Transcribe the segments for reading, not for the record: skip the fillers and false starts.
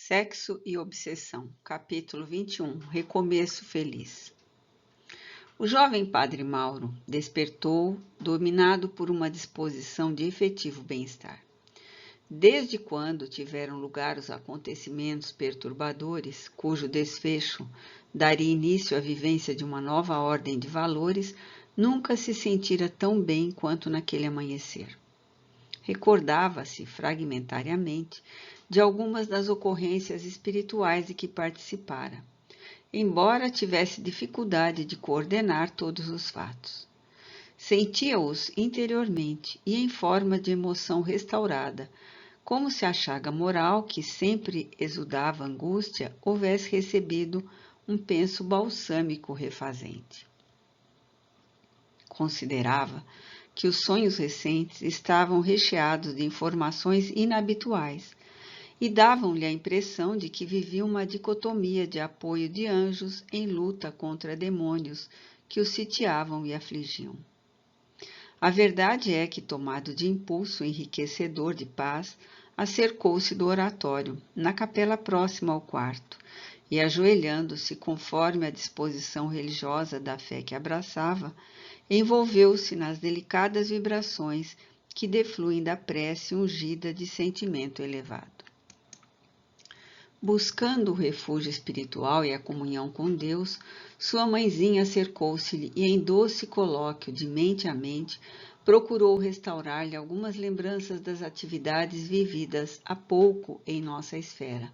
Sexo e Obsessão, capítulo 21, Recomeço Feliz. O jovem padre Mauro despertou, dominado por uma disposição de efetivo bem-estar. Desde quando tiveram lugar os acontecimentos perturbadores, cujo desfecho daria início à vivência de uma nova ordem de valores, nunca se sentira tão bem quanto naquele amanhecer. Recordava-se, fragmentariamente, de algumas das ocorrências espirituais de que participara, embora tivesse dificuldade de coordenar todos os fatos. Sentia-os interiormente e em forma de emoção restaurada, como se a chaga moral, que sempre exudava angústia, houvesse recebido um penso balsâmico refazente. Considerava que os sonhos recentes estavam recheados de informações inabituais e davam-lhe a impressão de que vivia uma dicotomia de apoio de anjos em luta contra demônios que o sitiavam e afligiam. A verdade é que, tomado de impulso enriquecedor de paz, acercou-se do oratório, na capela próxima ao quarto, e, ajoelhando-se conforme a disposição religiosa da fé que abraçava, envolveu-se nas delicadas vibrações que defluem da prece ungida de sentimento elevado. Buscando o refúgio espiritual e a comunhão com Deus, sua mãezinha acercou-se-lhe e, em doce colóquio de mente a mente, procurou restaurar-lhe algumas lembranças das atividades vividas há pouco em nossa esfera,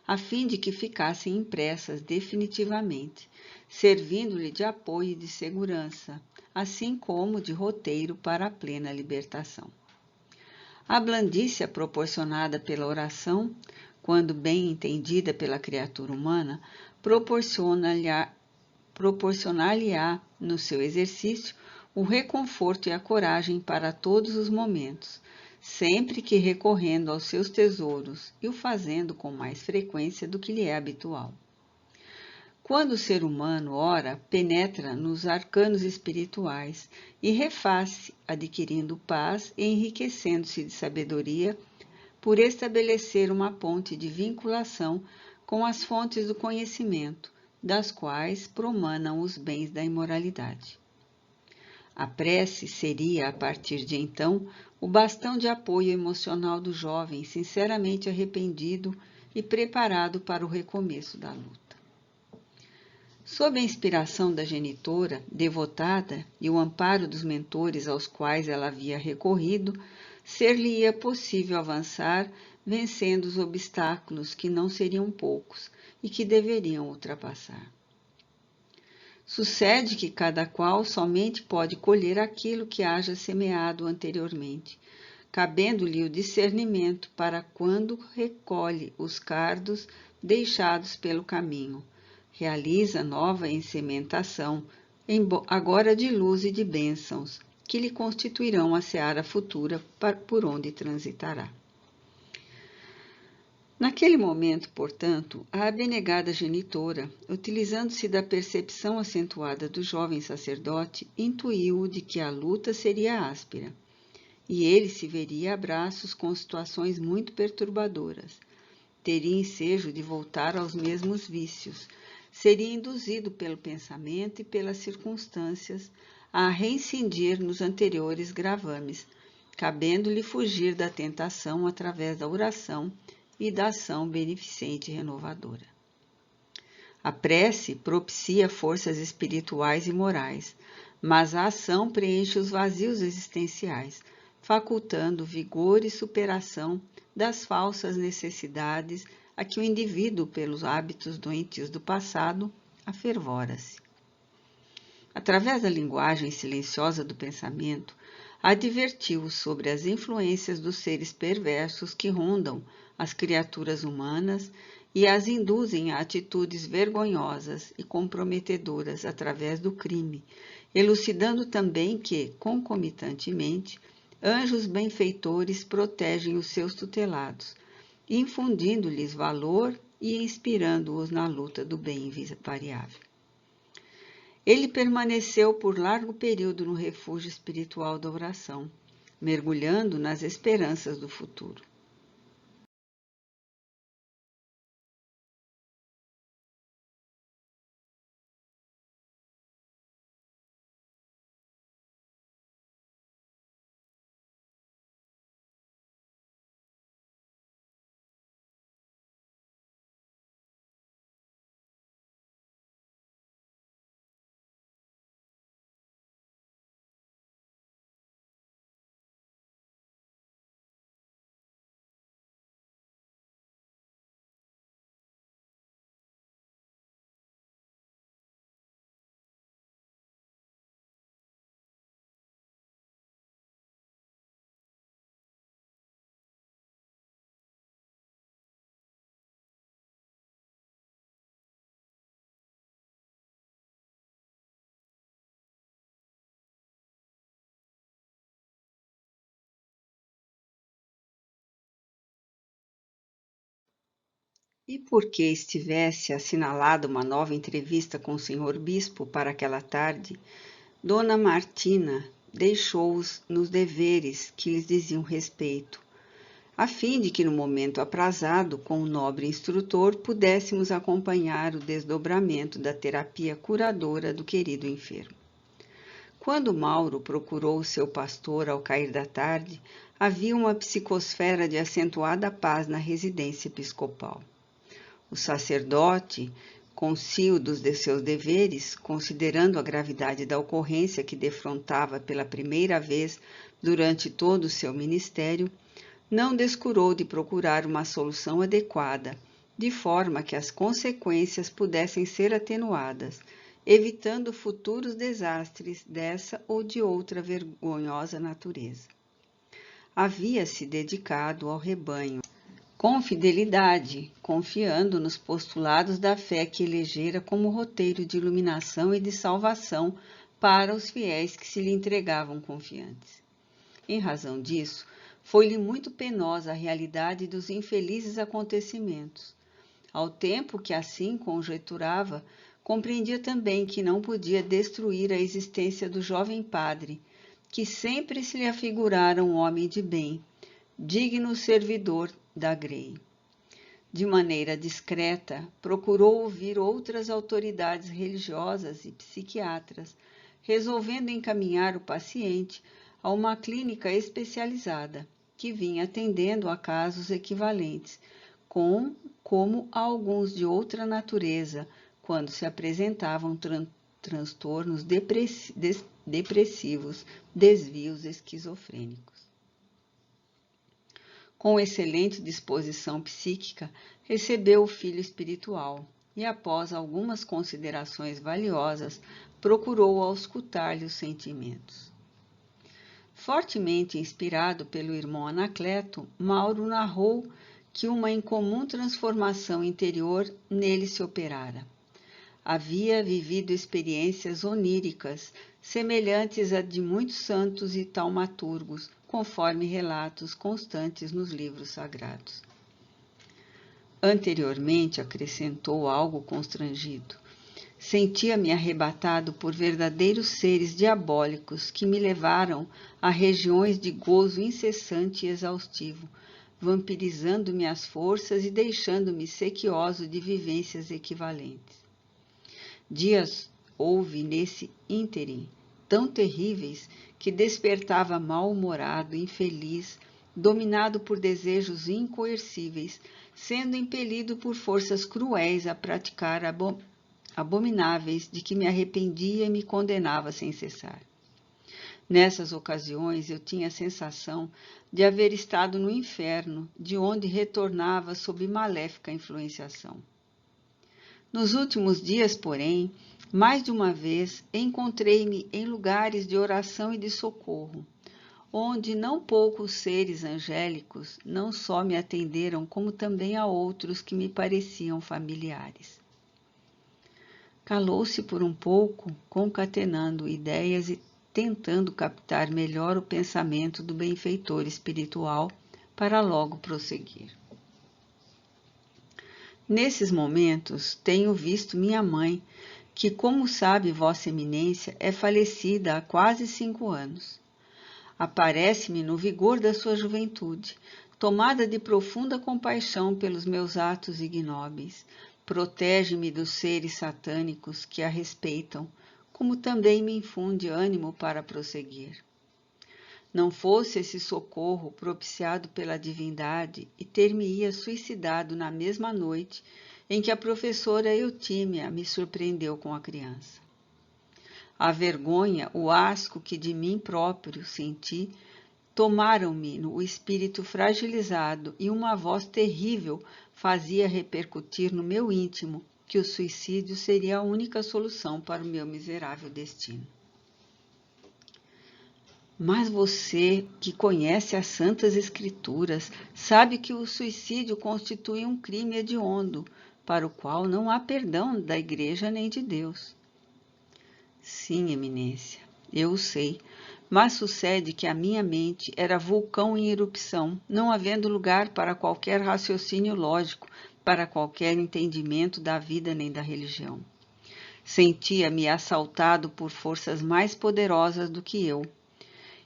a fim de que ficassem impressas definitivamente, servindo-lhe de apoio e de segurança, assim como de roteiro para a plena libertação. A blandícia proporcionada pela oração, quando bem entendida pela criatura humana, proporcionar-lhe-á no seu exercício o reconforto e a coragem para todos os momentos, sempre que recorrendo aos seus tesouros e o fazendo com mais frequência do que lhe é habitual. Quando o ser humano ora, penetra nos arcanos espirituais e refaz-se, adquirindo paz e enriquecendo-se de sabedoria, por estabelecer uma ponte de vinculação com as fontes do conhecimento, das quais promanam os bens da imoralidade. A prece seria, a partir de então, o bastão de apoio emocional do jovem sinceramente arrependido e preparado para o recomeço da luta. Sob a inspiração da genitora, devotada, e o amparo dos mentores aos quais ela havia recorrido, ser-lhe-ia possível avançar, vencendo os obstáculos que não seriam poucos e que deveriam ultrapassar. Sucede que cada qual somente pode colher aquilo que haja semeado anteriormente, cabendo-lhe o discernimento para quando recolhe os cardos deixados pelo caminho, realiza nova ensementação, agora de luz e de bênçãos, que lhe constituirão a seara futura por onde transitará. Naquele momento, portanto, a abnegada genitora, utilizando-se da percepção acentuada do jovem sacerdote, intuiu-o de que a luta seria áspera, e ele se veria a braços com situações muito perturbadoras. Teria ensejo de voltar aos mesmos vícios, seria induzido pelo pensamento e pelas circunstâncias a reincindir nos anteriores gravames, cabendo-lhe fugir da tentação através da oração e da ação beneficente e renovadora. A prece propicia forças espirituais e morais, mas a ação preenche os vazios existenciais, facultando vigor e superação das falsas necessidades a que o indivíduo, pelos hábitos doentios do passado, afervora-se. Através da linguagem silenciosa do pensamento, advertiu sobre as influências dos seres perversos que rondam as criaturas humanas e as induzem a atitudes vergonhosas e comprometedoras através do crime, elucidando também que, concomitantemente, anjos benfeitores protegem os seus tutelados, infundindo-lhes valor e inspirando-os na luta do bem invariável. Ele permaneceu por largo período no refúgio espiritual da oração, mergulhando nas esperanças do futuro. E porque estivesse assinalada uma nova entrevista com o senhor bispo para aquela tarde, Dona Martina deixou-os nos deveres que lhes diziam respeito, a fim de que no momento aprazado, com o nobre instrutor, pudéssemos acompanhar o desdobramento da terapia curadora do querido enfermo. Quando Mauro procurou o seu pastor ao cair da tarde, havia uma psicosfera de acentuada paz na residência episcopal. O sacerdote, consciente de seus deveres, considerando a gravidade da ocorrência que defrontava pela primeira vez durante todo o seu ministério, não descurou de procurar uma solução adequada, de forma que as consequências pudessem ser atenuadas, evitando futuros desastres dessa ou de outra vergonhosa natureza. Havia-se dedicado ao rebanho com fidelidade, confiando nos postulados da fé que elegera como roteiro de iluminação e de salvação para os fiéis que se lhe entregavam confiantes. Em razão disso, foi-lhe muito penosa a realidade dos infelizes acontecimentos. Ao tempo que assim conjecturava, compreendia também que não podia destruir a existência do jovem padre, que sempre se lhe afigurara um homem de bem, digno servidor da Grey. De maneira discreta, procurou ouvir outras autoridades religiosas e psiquiatras, resolvendo encaminhar o paciente a uma clínica especializada, que vinha atendendo a casos equivalentes, como a alguns de outra natureza, quando se apresentavam transtornos depressivos, desvios esquizofrênicos. Com excelente disposição psíquica, recebeu o filho espiritual e, após algumas considerações valiosas, procurou auscultar-lhe os sentimentos. Fortemente inspirado pelo irmão Anacleto, Mauro narrou que uma incomum transformação interior nele se operara. Havia vivido experiências oníricas, semelhantes a de muitos santos e taumaturgos, conforme relatos constantes nos livros sagrados. Anteriormente, acrescentou algo constrangido, sentia-me arrebatado por verdadeiros seres diabólicos que me levaram a regiões de gozo incessante e exaustivo, vampirizando-me as forças e deixando-me sequioso de vivências equivalentes. Dias houve nesse ínterim tão terríveis que despertava mal-humorado, infeliz, dominado por desejos incoercíveis, sendo impelido por forças cruéis a praticar abomináveis de que me arrependia e me condenava sem cessar. Nessas ocasiões eu tinha a sensação de haver estado no inferno, de onde retornava sob maléfica influenciação. Nos últimos dias, porém, mais de uma vez encontrei-me em lugares de oração e de socorro, onde não poucos seres angélicos não só me atenderam, como também a outros que me pareciam familiares. Calou-se por um pouco, concatenando ideias e tentando captar melhor o pensamento do benfeitor espiritual para logo prosseguir. Nesses momentos, tenho visto minha mãe, que, como sabe Vossa Eminência, é falecida há quase 5 anos. Aparece-me no vigor da sua juventude, tomada de profunda compaixão pelos meus atos ignóbeis, protege-me dos seres satânicos que a respeitam, como também me infunde ânimo para prosseguir. Não fosse esse socorro propiciado pela divindade e ter-me-ia suicidado na mesma noite em que a professora Eutímia me surpreendeu com a criança. A vergonha, o asco que de mim próprio senti, tomaram-me o espírito fragilizado e uma voz terrível fazia repercutir no meu íntimo que o suicídio seria a única solução para o meu miserável destino. Mas você, que conhece as Santas Escrituras, sabe que o suicídio constitui um crime hediondo, para o qual não há perdão da Igreja nem de Deus. Sim, Eminência, eu o sei, Mas sucede que a minha mente era vulcão em erupção, não havendo lugar para qualquer raciocínio lógico, para qualquer entendimento da vida nem da religião. Sentia-me assaltado por forças mais poderosas do que eu.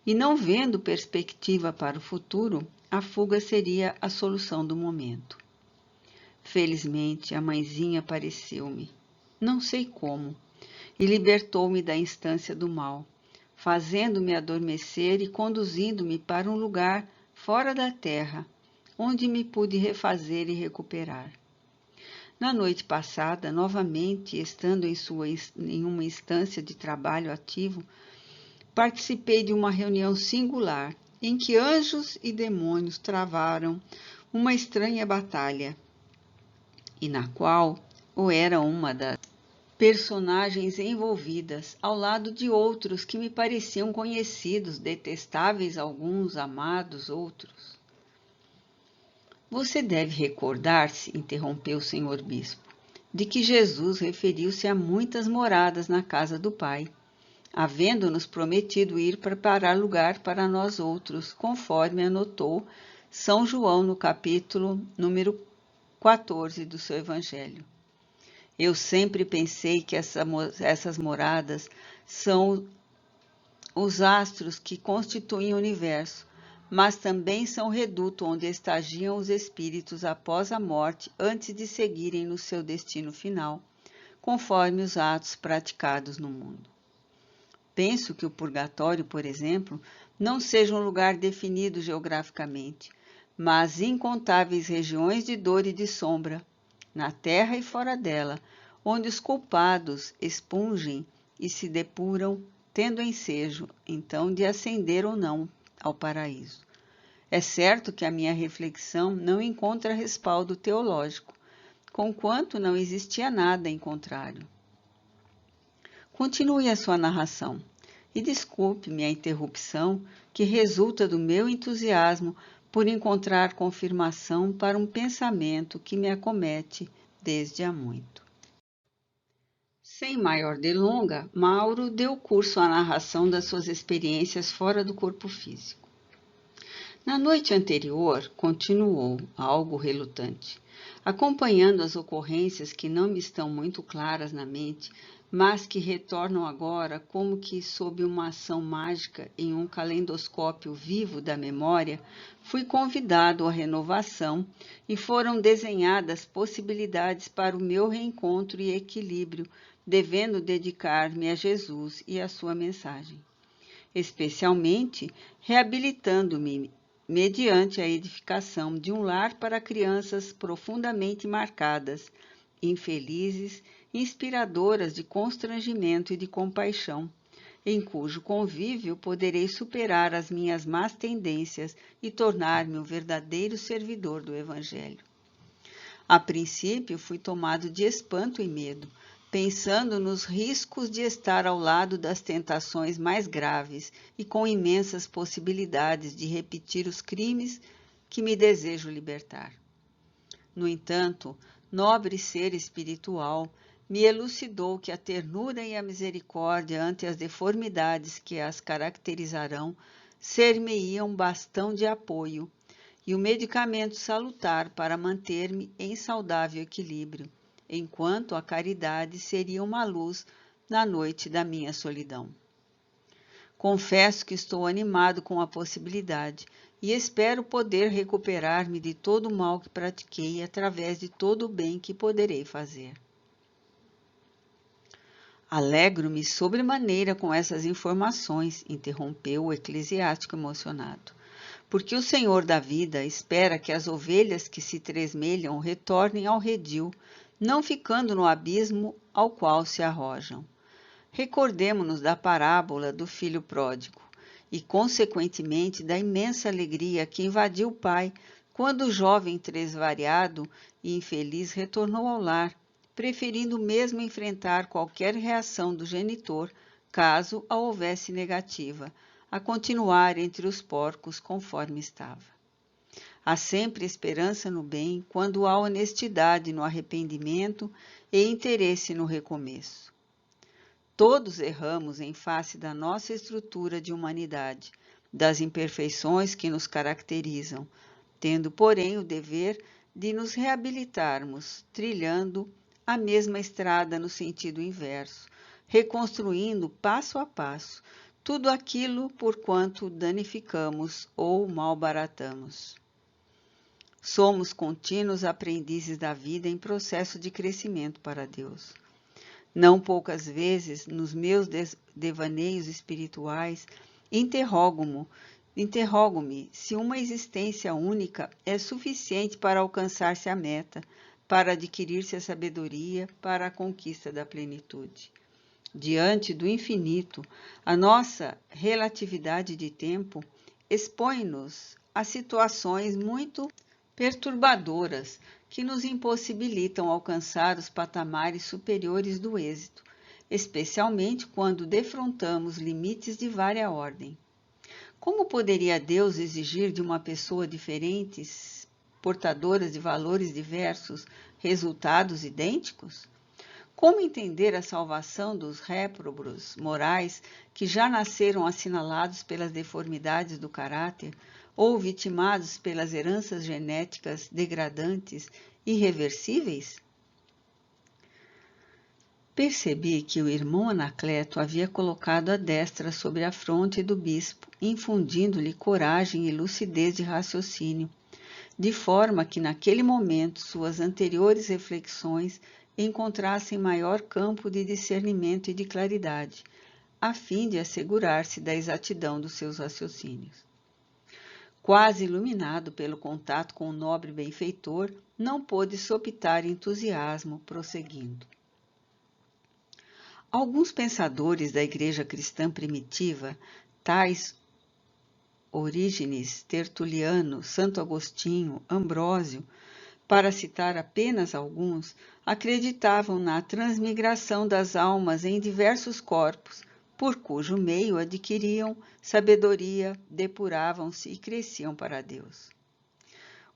E não vendo perspectiva para o futuro, a fuga seria a solução do momento. Felizmente, a mãezinha apareceu-me, não sei como, e libertou-me da instância do mal, fazendo-me adormecer e conduzindo-me para um lugar fora da terra, onde me pude refazer e recuperar. Na noite passada, novamente, estando em uma instância de trabalho ativo, participei de uma reunião singular, em que anjos e demônios travaram uma estranha batalha, e na qual eu era uma das personagens envolvidas, ao lado de outros que me pareciam conhecidos, detestáveis alguns, amados outros. Você deve recordar-se, interrompeu o senhor bispo, de que Jesus referiu-se a muitas moradas na casa do Pai, havendo-nos prometido ir preparar lugar para nós outros, conforme anotou São João no capítulo número 14 do seu Evangelho. Eu sempre pensei que essas moradas são os astros que constituem o universo, mas também são o reduto onde estagiam os espíritos após a morte, antes de seguirem no seu destino final, conforme os atos praticados no mundo. Penso que o purgatório, por exemplo, não seja um lugar definido geograficamente, mas incontáveis regiões de dor e de sombra, na terra e fora dela, onde os culpados expungem e se depuram, tendo ensejo, então, de ascender ou não ao paraíso. É certo que a minha reflexão não encontra respaldo teológico, conquanto não existia nada em contrário. Continue a sua narração e desculpe-me a interrupção que resulta do meu entusiasmo por encontrar confirmação para um pensamento que me acomete desde há muito. Sem maior delonga, Mauro deu curso à narração das suas experiências fora do corpo físico. Na noite anterior, continuou, algo relutante, acompanhando as ocorrências que não me estão muito claras na mente, mas que retornam agora como que sob uma ação mágica em um calendoscópio vivo da memória, fui convidado à renovação e foram desenhadas possibilidades para o meu reencontro e equilíbrio, devendo dedicar-me a Jesus e à sua mensagem, especialmente reabilitando-me mediante a edificação de um lar para crianças profundamente marcadas, infelizes, inspiradoras de constrangimento e de compaixão, em cujo convívio poderei superar as minhas más tendências e tornar-me um verdadeiro servidor do Evangelho. A princípio, fui tomado de espanto e medo, pensando nos riscos de estar ao lado das tentações mais graves e com imensas possibilidades de repetir os crimes que me desejo libertar. No entanto, nobre ser espiritual, me elucidou que a ternura e a misericórdia ante as deformidades que as caracterizarão ser-me-iam bastão de apoio e o medicamento salutar para manter-me em saudável equilíbrio, enquanto a caridade seria uma luz na noite da minha solidão. Confesso que estou animado com a possibilidade e espero poder recuperar-me de todo o mal que pratiquei através de todo o bem que poderei fazer. Alegro-me sobremaneira com essas informações, interrompeu o eclesiástico emocionado, porque o Senhor da vida espera que as ovelhas que se tresmelham retornem ao redil, não ficando no abismo ao qual se arrojam. Recordemo-nos da parábola do filho pródigo e, consequentemente, da imensa alegria que invadiu o pai quando o jovem tresvariado e infeliz retornou ao lar, preferindo mesmo enfrentar qualquer reação do genitor, caso a houvesse negativa, a continuar entre os porcos conforme estava. Há sempre esperança no bem quando há honestidade no arrependimento e interesse no recomeço. Todos erramos em face da nossa estrutura de humanidade, das imperfeições que nos caracterizam, tendo, porém, o dever de nos reabilitarmos, trilhando a mesma estrada no sentido inverso, reconstruindo passo a passo tudo aquilo por quanto danificamos ou malbaratamos. Somos contínuos aprendizes da vida em processo de crescimento para Deus. Não poucas vezes, nos meus devaneios espirituais, interrogo-me se uma existência única é suficiente para alcançar-se a meta, para adquirir-se a sabedoria, para a conquista da plenitude. Diante do infinito, a nossa relatividade de tempo expõe-nos a situações muito perturbadoras que nos impossibilitam alcançar os patamares superiores do êxito, especialmente quando defrontamos limites de vária ordem. Como poderia Deus exigir de uma pessoa diferentes, portadoras de valores diversos, resultados idênticos? Como entender a salvação dos réprobos morais que já nasceram assinalados pelas deformidades do caráter ou vitimados pelas heranças genéticas degradantes irreversíveis? Percebi que o irmão Anacleto havia colocado a destra sobre a fronte do bispo, infundindo-lhe coragem e lucidez de raciocínio, de forma que naquele momento suas anteriores reflexões encontrassem maior campo de discernimento e de claridade, a fim de assegurar-se da exatidão dos seus raciocínios. Quase iluminado pelo contato com o nobre benfeitor, não pôde sopitar entusiasmo, prosseguindo. Alguns pensadores da Igreja cristã primitiva, tais Orígenes, Tertuliano, Santo Agostinho, Ambrósio, para citar apenas alguns, acreditavam na transmigração das almas em diversos corpos, por cujo meio adquiriam sabedoria, depuravam-se e cresciam para Deus.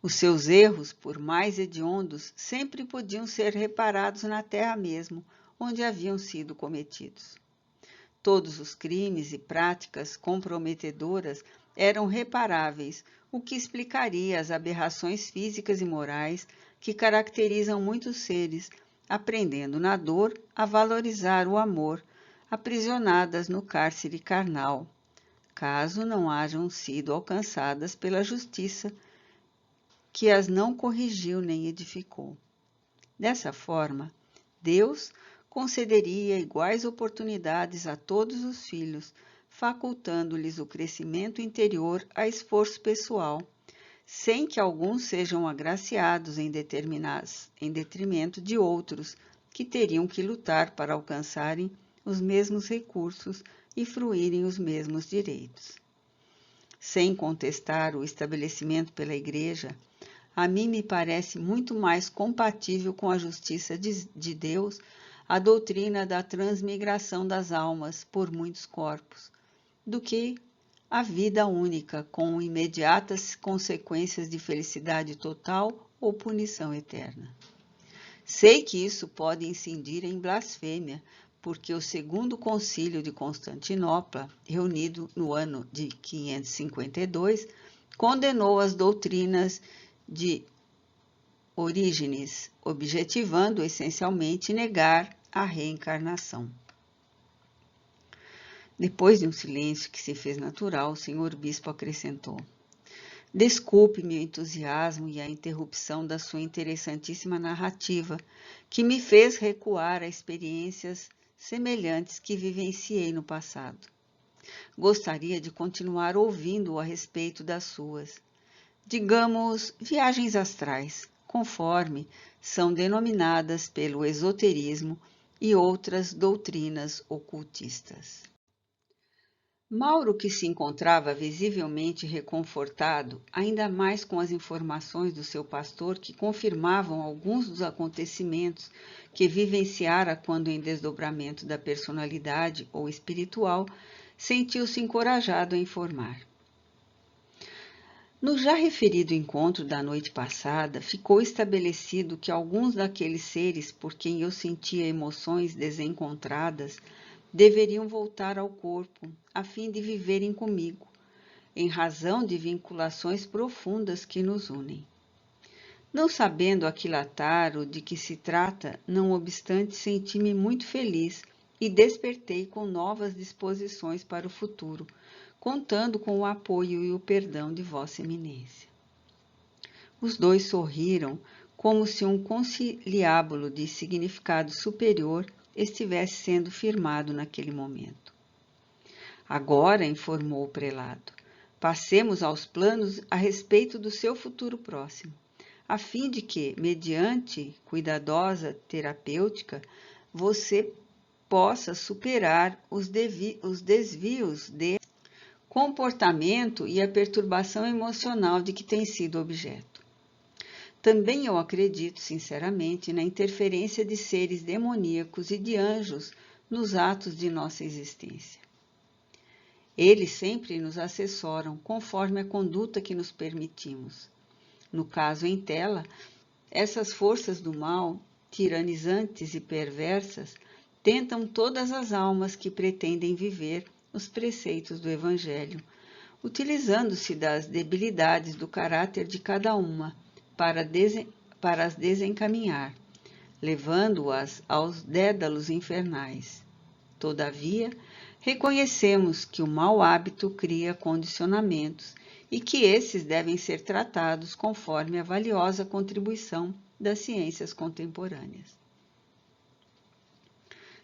Os seus erros, por mais hediondos, sempre podiam ser reparados na terra mesmo, onde haviam sido cometidos. Todos os crimes e práticas comprometedoras eram reparáveis, o que explicaria as aberrações físicas e morais que caracterizam muitos seres, aprendendo na dor a valorizar o amor, aprisionadas no cárcere carnal, caso não hajam sido alcançadas pela justiça que as não corrigiu nem edificou. Dessa forma, Deus concederia iguais oportunidades a todos os filhos, facultando-lhes o crescimento interior a esforço pessoal, sem que alguns sejam agraciados em detrimento de outros que teriam que lutar para alcançarem os mesmos recursos e fruírem os mesmos direitos. Sem contestar o estabelecimento pela Igreja, a mim me parece muito mais compatível com a justiça de Deus a doutrina da transmigração das almas por muitos corpos, do que a vida única com imediatas consequências de felicidade total ou punição eterna. Sei que isso pode incidir em blasfêmia, porque o segundo concílio de Constantinopla, reunido no ano de 552, condenou as doutrinas de Orígenes, objetivando essencialmente negar a reencarnação. Depois de um silêncio que se fez natural, o senhor bispo acrescentou: Desculpe meu entusiasmo e a interrupção da sua interessantíssima narrativa, que me fez recuar a experiências semelhantes que vivenciei no passado. Gostaria de continuar ouvindo a respeito das suas, digamos, viagens astrais, conforme são denominadas pelo esoterismo e outras doutrinas ocultistas. Mauro, que se encontrava visivelmente reconfortado, ainda mais com as informações do seu pastor que confirmavam alguns dos acontecimentos que vivenciara quando em desdobramento da personalidade ou espiritual, sentiu-se encorajado a informar. No já referido encontro da noite passada, ficou estabelecido que alguns daqueles seres por quem eu sentia emoções desencontradas deveriam voltar ao corpo, a fim de viverem comigo, em razão de vinculações profundas que nos unem. Não sabendo aquilatar o de que se trata, não obstante, senti-me muito feliz e despertei com novas disposições para o futuro, contando com o apoio e o perdão de Vossa Eminência. Os dois sorriram, como se um conciliábulo de significado superior estivesse sendo firmado naquele momento. Agora, informou o prelado, passemos aos planos a respeito do seu futuro próximo, a fim de que, mediante cuidadosa terapêutica, você possa superar os desvios de comportamento e a perturbação emocional de que tem sido objeto. Também eu acredito, sinceramente, na interferência de seres demoníacos e de anjos nos atos de nossa existência. Eles sempre nos assessoram conforme a conduta que nos permitimos. No caso em tela, essas forças do mal, tiranizantes e perversas, tentam todas as almas que pretendem viver os preceitos do Evangelho, utilizando-se das debilidades do caráter de cada uma para as desencaminhar, levando-as aos dédalos infernais. Todavia, reconhecemos que o mau hábito cria condicionamentos e que esses devem ser tratados conforme a valiosa contribuição das ciências contemporâneas.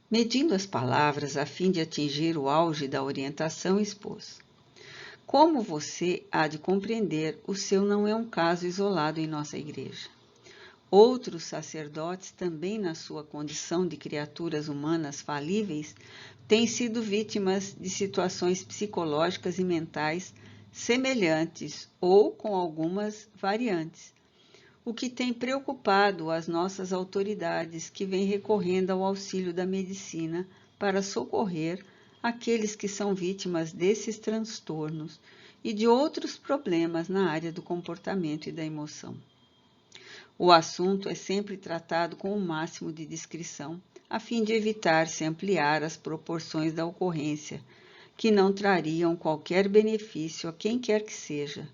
Medindo as palavras a fim de atingir o auge da orientação, expôs: como você há de compreender, o seu não é um caso isolado em nossa igreja. Outros sacerdotes, também na sua condição de criaturas humanas falíveis, têm sido vítimas de situações psicológicas e mentais semelhantes ou com algumas variantes, o que tem preocupado as nossas autoridades que vêm recorrendo ao auxílio da medicina para socorrer aqueles que são vítimas desses transtornos e de outros problemas na área do comportamento e da emoção. O assunto é sempre tratado com o máximo de discrição, a fim de evitar-se ampliar as proporções da ocorrência, que não trariam qualquer benefício a quem quer que seja,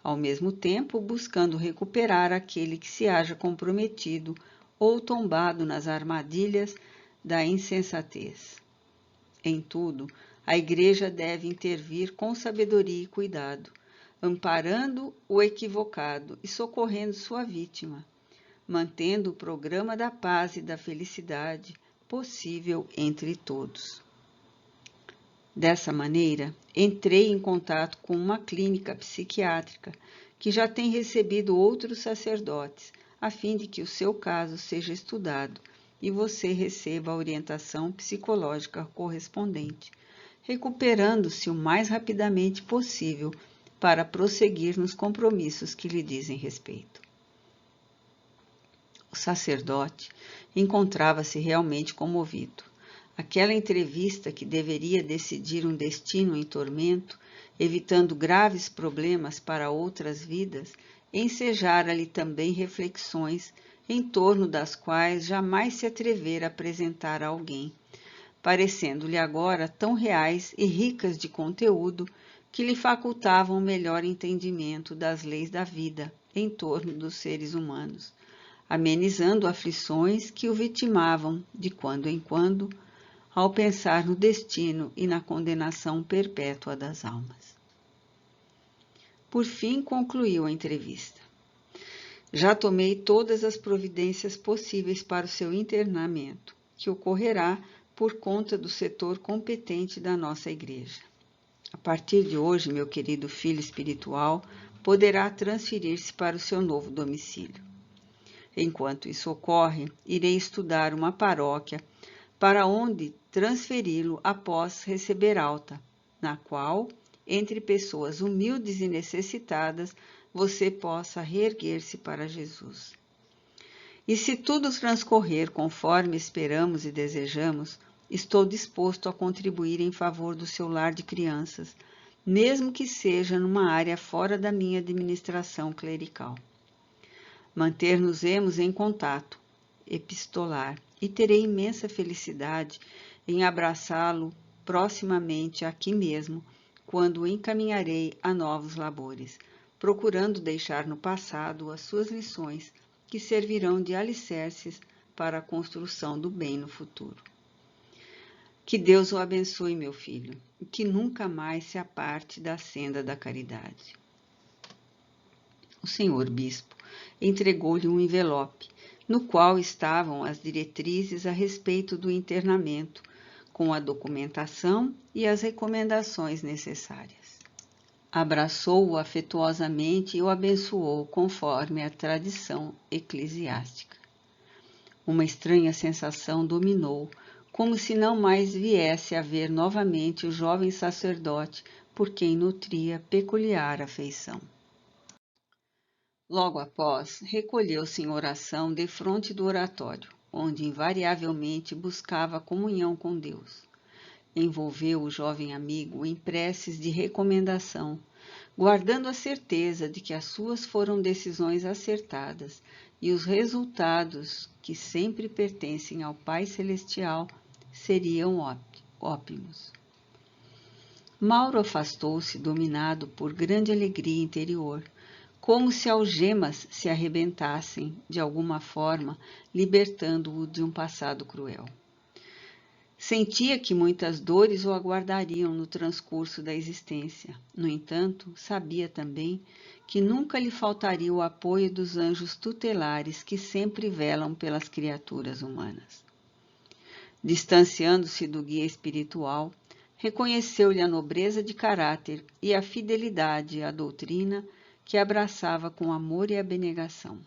ao mesmo tempo buscando recuperar aquele que se haja comprometido ou tombado nas armadilhas da insensatez. Em tudo, a Igreja deve intervir com sabedoria e cuidado, amparando o equivocado e socorrendo sua vítima, mantendo o programa da paz e da felicidade possível entre todos. Dessa maneira, entrei em contato com uma clínica psiquiátrica que já tem recebido outros sacerdotes, a fim de que o seu caso seja estudado e você receba a orientação psicológica correspondente, recuperando-se o mais rapidamente possível para prosseguir nos compromissos que lhe dizem respeito. O sacerdote encontrava-se realmente comovido. Aquela entrevista que deveria decidir um destino em tormento, evitando graves problemas para outras vidas, ensejara-lhe também reflexões em torno das quais jamais se atrevera a apresentar a alguém, parecendo-lhe agora tão reais e ricas de conteúdo que lhe facultavam melhor entendimento das leis da vida em torno dos seres humanos, amenizando aflições que o vitimavam de quando em quando, ao pensar no destino e na condenação perpétua das almas. Por fim, concluiu a entrevista. Já tomei todas as providências possíveis para o seu internamento, que ocorrerá por conta do setor competente da nossa igreja. A partir de hoje, meu querido filho espiritual poderá transferir-se para o seu novo domicílio. Enquanto isso ocorre, irei estudar uma paróquia para onde transferi-lo após receber alta, na qual, entre pessoas humildes e necessitadas, você possa reerguer-se para Jesus. E se tudo transcorrer conforme esperamos e desejamos, estou disposto a contribuir em favor do seu lar de crianças, mesmo que seja numa área fora da minha administração clerical. Manter-nos-emos em contato epistolar e terei imensa felicidade em abraçá-lo proximamente aqui mesmo, quando o encaminharei a novos labores, procurando deixar no passado as suas lições, que servirão de alicerces para a construção do bem no futuro. Que Deus o abençoe, meu filho, e que nunca mais se aparte da senda da caridade. O senhor bispo entregou-lhe um envelope, no qual estavam as diretrizes a respeito do internamento, com a documentação e as recomendações necessárias. Abraçou-o afetuosamente e o abençoou conforme a tradição eclesiástica. Uma estranha sensação dominou, como se não mais viesse a ver novamente o jovem sacerdote por quem nutria peculiar afeição. Logo após, recolheu-se em oração defronte do oratório, onde invariavelmente buscava comunhão com Deus. Envolveu o jovem amigo em preces de recomendação, guardando a certeza de que as suas foram decisões acertadas e os resultados, que sempre pertencem ao Pai Celestial, seriam óptimos. Mauro afastou-se, dominado por grande alegria interior, como se algemas se arrebentassem, de alguma forma, libertando-o de um passado cruel. Sentia que muitas dores o aguardariam no transcurso da existência. No entanto, sabia também que nunca lhe faltaria o apoio dos anjos tutelares que sempre velam pelas criaturas humanas. Distanciando-se do guia espiritual, reconheceu-lhe a nobreza de caráter e a fidelidade à doutrina que abraçava com amor e abnegação.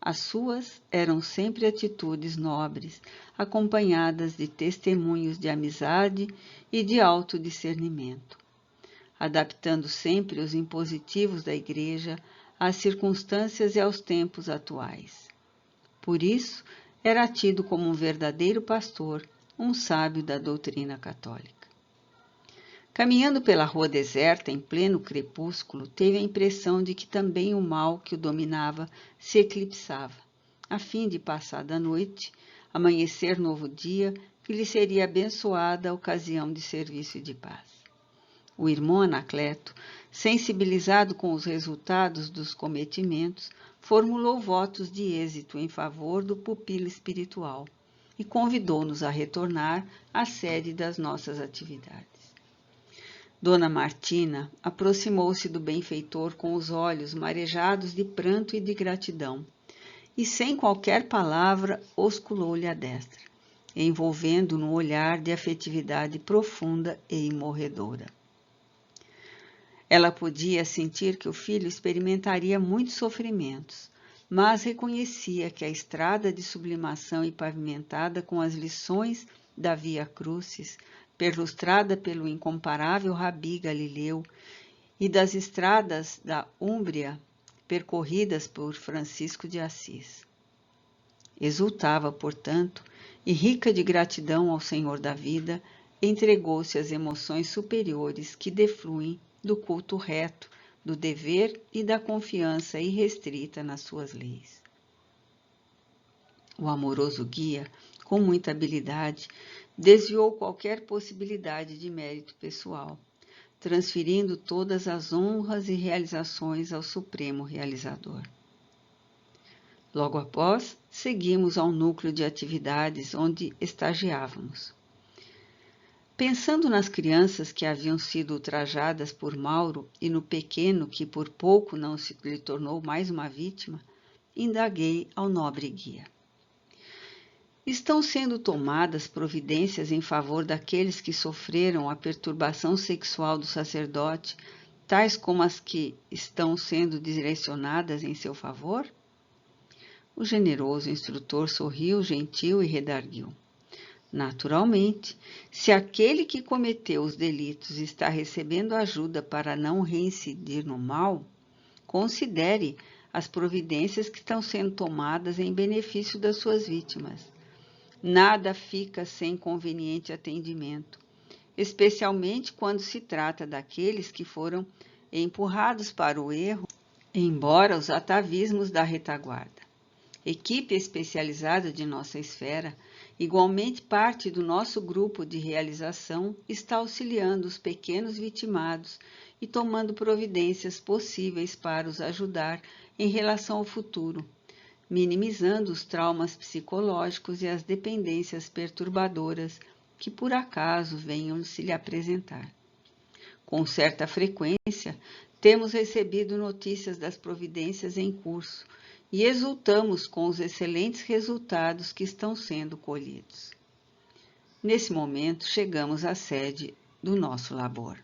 As suas eram sempre atitudes nobres, acompanhadas de testemunhos de amizade e de autodiscernimento, adaptando sempre os impositivos da Igreja às circunstâncias e aos tempos atuais. Por isso, era tido como um verdadeiro pastor, um sábio da doutrina católica. Caminhando pela rua deserta, em pleno crepúsculo, teve a impressão de que também o mal que o dominava se eclipsava, a fim de, passada a noite, amanhecer novo dia, que lhe seria abençoada a ocasião de serviço e de paz. O irmão Anacleto, sensibilizado com os resultados dos cometimentos, formulou votos de êxito em favor do pupilo espiritual e convidou-nos a retornar à sede das nossas atividades. Dona Martina aproximou-se do benfeitor com os olhos marejados de pranto e de gratidão, e sem qualquer palavra osculou-lhe a destra, envolvendo num olhar de afetividade profunda e imorredora. Ela podia sentir que o filho experimentaria muitos sofrimentos, mas reconhecia que a estrada de sublimação e pavimentada com as lições da Via Crucis, perlustrada pelo incomparável Rabi Galileu, e das estradas da Úmbria, percorridas por Francisco de Assis. Exultava, portanto, e rica de gratidão ao Senhor da vida, entregou-se às emoções superiores que defluem do culto reto, do dever e da confiança irrestrita nas suas leis. O amoroso guia, com muita habilidade, desviou qualquer possibilidade de mérito pessoal, transferindo todas as honras e realizações ao Supremo Realizador. Logo após, seguimos ao núcleo de atividades onde estagiávamos. Pensando nas crianças que haviam sido ultrajadas por Mauro e no pequeno que por pouco não se lhe tornou mais uma vítima, indaguei ao nobre guia. Estão sendo tomadas providências em favor daqueles que sofreram a perturbação sexual do sacerdote, tais como as que estão sendo direcionadas em seu favor? O generoso instrutor sorriu gentil e redarguiu. Naturalmente, se aquele que cometeu os delitos está recebendo ajuda para não reincidir no mal, considere as providências que estão sendo tomadas em benefício das suas vítimas. Nada fica sem conveniente atendimento, especialmente quando se trata daqueles que foram empurrados para o erro, embora os atavismos da retaguarda. Equipe especializada de nossa esfera, igualmente parte do nosso grupo de realização, está auxiliando os pequenos vitimados e tomando providências possíveis para os ajudar em relação ao futuro, minimizando os traumas psicológicos e as dependências perturbadoras que por acaso venham se lhe apresentar. Com certa frequência, temos recebido notícias das providências em curso e exultamos com os excelentes resultados que estão sendo colhidos. Nesse momento, chegamos à sede do nosso labor.